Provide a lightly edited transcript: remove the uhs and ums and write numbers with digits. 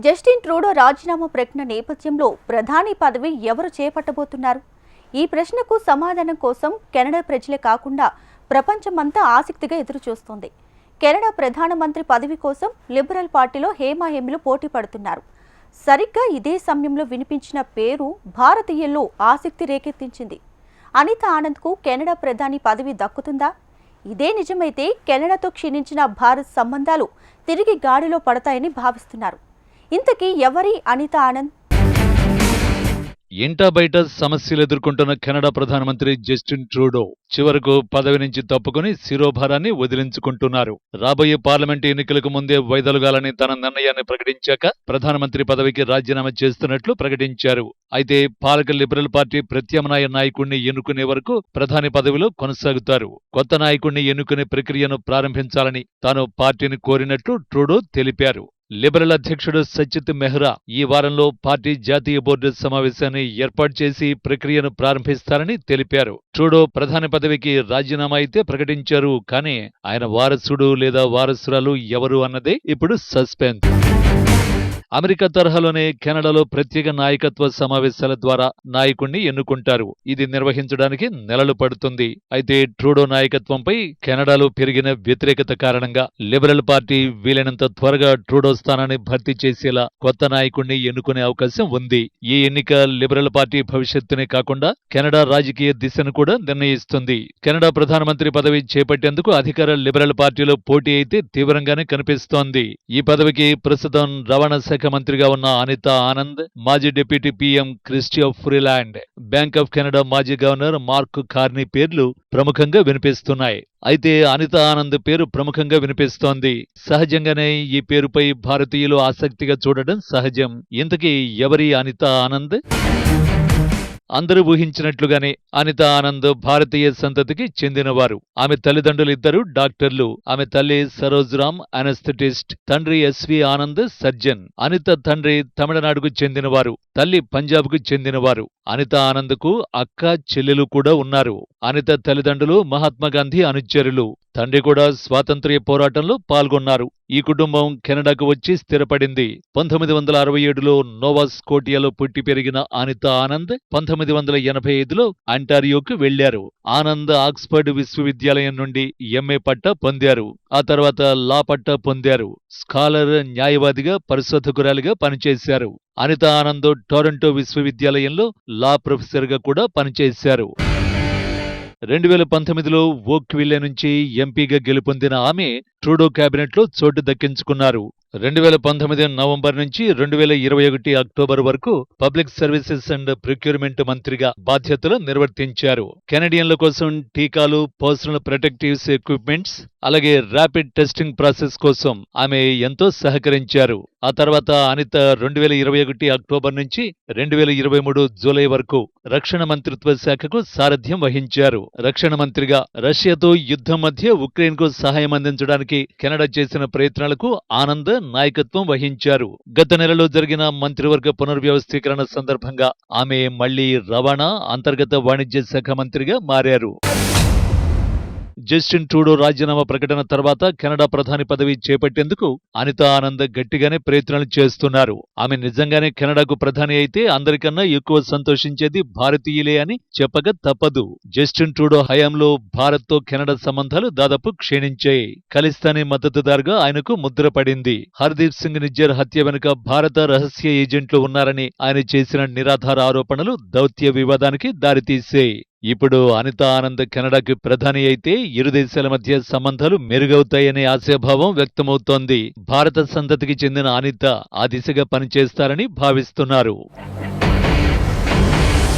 Justin Trudeau రాజీనామా ప్రకటన నేపథ్యంలో ప్రధాని పదవి ఎవరు చేపట్టబోతున్నారు? ఈ ప్రశ్నకు సమాధానం కోసం కెనడా ప్రజలే కాకుండా ప్రపంచమంతా ఆసక్తిగా ఎదురుచూస్తోంది. కెనడా ప్రధానమంత్రి పదవి కోసం లిబరల్ పార్టీలో హేమాహేమిలు పోటీ పడుతున్నారు. సరిగ్గా ఇదే సమయంలో వినిపించిన పేరు భారతీయుల్లో ఆసక్తి రేకెత్తించింది. అనితా ఆనంద్కు కెనడా ప్రధాని పదవి దక్కుతుందా? ఇదే నిజమైతే కెనడాతో క్షీణించిన భారత్ సంబంధాలు తిరిగి గాడిలో పడతాయని భావిస్తున్నారు. ఇంతకీ ఎవరి అనితా ఆనంద్? ఇంటా బయట సమస్యలు ఎదుర్కొంటున్న కెనడా ప్రధానమంత్రి జస్టిన్ ట్రూడో చివరకు పదవి నుంచి తప్పుకుని శిరోభారాన్ని వదిలించుకుంటున్నారు. రాబోయే పార్లమెంటు ఎన్నికలకు ముందే వైదొలగాలని తన నిర్ణయాన్ని ప్రకటించాక ప్రధానమంత్రి పదవికి రాజీనామా చేస్తున్నట్లు ప్రకటించారు. అయితే పాలక లిబరల్ పార్టీ ప్రత్యామ్నాయ నాయకుడిని ఎన్నుకునే వరకు ప్రధాని పదవిలో కొనసాగుతారు. కొత్త నాయకుడిని ఎన్నుకునే ప్రక్రియను ప్రారంభించాలని తాను పార్టీని కోరినట్లు ట్రూడో తెలిపారు. లిబరల్ అధ్యక్షుడు సచిత్ మెహ్రా ఈ వారంలో పార్టీ జాతీయ బోర్డు సమావేశాన్ని ఏర్పాటు చేసి ప్రక్రియను ప్రారంభిస్తారని తెలిపారు. ట్రూడో ప్రధాని పదవికి రాజీనామా అయితే ప్రకటించారు, కానీ ఆయన వారసుడు లేదా వారసురాలు ఎవరు అన్నదే ఇప్పుడు సస్పెన్స్. అమెరికా తరహాలోనే కెనడాలో ప్రత్యేక నాయకత్వ సమావేశాల ద్వారా నాయకుణ్ణి ఎన్నుకుంటారు. ఇది నిర్వహించడానికి నెలలు పడుతుంది. అయితే ట్రూడో నాయకత్వంపై కెనడాలో పెరిగిన వ్యతిరేకత కారణంగా లిబరల్ పార్టీ వీలైనంత త్వరగా ట్రూడో స్థానాన్ని భర్తీ చేసేలా కొత్త నాయకుణ్ణి ఎన్నుకునే అవకాశం ఉంది. ఈ ఎన్నిక లిబరల్ పార్టీ భవిష్యత్తునే కాకుండా కెనడా రాజకీయ దిశను కూడా నిర్ణయిస్తుంది. కెనడా ప్రధానమంత్రి పదవి చేపట్టేందుకు అధికార లిబరల్ పార్టీలో పోటీ అయితే తీవ్రంగానే కనిపిస్తోంది. ఈ పదవికి ప్రస్తుతం రవాణా శాఖ మంత్రిగా ఉన్న అనితా ఆనంద్, మాజీ deputy PM Chrystia Freeland, bank of Canada మాజీ గవర్నర్ మార్క్ కార్నీ పేర్లు ప్రముఖంగా వినిపిస్తున్నాయి. అయితే అనితా ఆనంద్ పేరు ప్రముఖంగా వినిపిస్తోంది. సహజంగానే ఈ పేరుపై భారతీయులు ఆసక్తిగా చూడడం సహజం. ఇంతకీ ఎవరి అనితా ఆనంద్? అందరూ ఊహించినట్లుగానే అనితా ఆనంద్ భారతీయ సంతతికి చెందినవారు. ఆమె తల్లిదండ్రులిద్దరూ డాక్టర్లు. ఆమె తల్లి సరోజ్రామ్ అనస్థెటిస్ట్, తండ్రి ఎస్వి ఆనంద్ సర్జన్. అనిత తండ్రి తమిళనాడుకు చెందినవారు, తల్లి పంజాబ్కు చెందినవారు. అనితా ఆనంద్కు అక్క, చెల్లెలు కూడా ఉన్నారు. అనిత తల్లిదండ్రులు మహాత్మాగాంధీ అనుచరులు. తండ్రి కూడా స్వాతంత్ర్య పోరాటంలో పాల్గొన్నారు. ఈ కుటుంబం కెనడాకు వచ్చి స్థిరపడింది. 1967లో నోవా స్కోటియాలో పుట్టి పెరిగిన అనితా ఆనంద్ 1985లో అంటారియోకు వెళ్లారు. ఆనంద్ ఆక్స్ఫర్డ్ విశ్వవిద్యాలయం నుండి ఎంఏ పట్టా పొందారు. ఆ తర్వాత లా పట్టా పొందారు. స్కాలర్, న్యాయవాదిగా, పరిశోధకురాలిగా పనిచేశారు. అనితా ఆనంద్ టొరంటో విశ్వవిద్యాలయంలో లా ప్రొఫెసర్గా కూడా పనిచేశారు. 2019లో ఓక్విల్లే నుంచి ఎంపీగా గెలుపొందిన ఆమె ట్రూడో కేబినెట్లో చోటు దక్కించుకున్నారు. 2019 నవంబర్ నుంచి 2021 అక్టోబర్ వరకు పబ్లిక్ సర్వీసెస్ అండ్ ప్రొక్యూర్మెంట్ మంత్రిగా బాధ్యతలు నిర్వర్తించారు. కెనడియన్ల కోసం టీకాలు, పర్సనల్ ప్రొటెక్టివ్స్ ఎక్విప్మెంట్స్, అలాగే ర్యాపిడ్ టెస్టింగ్ ప్రాసెస్ కోసం ఆమె ఎంతో సహకరించారు. ఆ తర్వాత అనిత 2021 అక్టోబర్ నుంచి 2023 జూలై వరకు రక్షణ మంత్రిత్వ శాఖకు సారథ్యం వహించారు. రక్షణ మంత్రిగా రష్యాతో యుద్ధం మధ్య ఉక్రెయిన్కు సహాయం అందించడానికి కెనడా చేసిన ప్రయత్నాలకు ఆనంద్ నాయకత్వం వహించారు. గత నెలలో జరిగిన మంత్రివర్గ పునర్వ్యవస్థీకరణ సందర్భంగా ఆమె మళ్లీ రవాణా, అంతర్గత వాణిజ్య శాఖ మంత్రిగా మారారు. జస్టిన్ ట్రూడో రాజీనామా ప్రకటన తర్వాత కెనడా ప్రధాని పదవి చేపట్టేందుకు అనితా ఆనంద్ గట్టిగానే ప్రయత్నాలు చేస్తున్నారు. ఆమె నిజంగానే కెనడాకు ప్రధాని అయితే అందరికన్నా ఎక్కువ సంతోషించేది భారతీయులే అని చెప్పక తప్పదు. జస్టిన్ ట్రూడో హయాంలో భారత్తో కెనడా సంబంధాలు దాదాపు క్షీణించాయి. ఖలిస్తానీ మద్దతుదారుగా ఆయనకు ముద్ర పడింది. హర్దీప్ సింగ్ నిజ్జర్ హత్య వెనుక భారత రహస్య ఏజెంట్లు ఉన్నారని ఆయన చేసిన నిరాధార ఆరోపణలు దౌత్య వివాదానికి దారితీశాయి. ఇప్పుడు అనితా ఆనంద్ కెనడాకి ప్రధాని అయితే ఇరు దేశాల మధ్య సంబంధాలు మెరుగవుతాయనే ఆశాభావం వ్యక్తమవుతోంది. భారత సంతతికి చెందిన అనిత ఆ దిశగా పనిచేస్తారని భావిస్తున్నారు.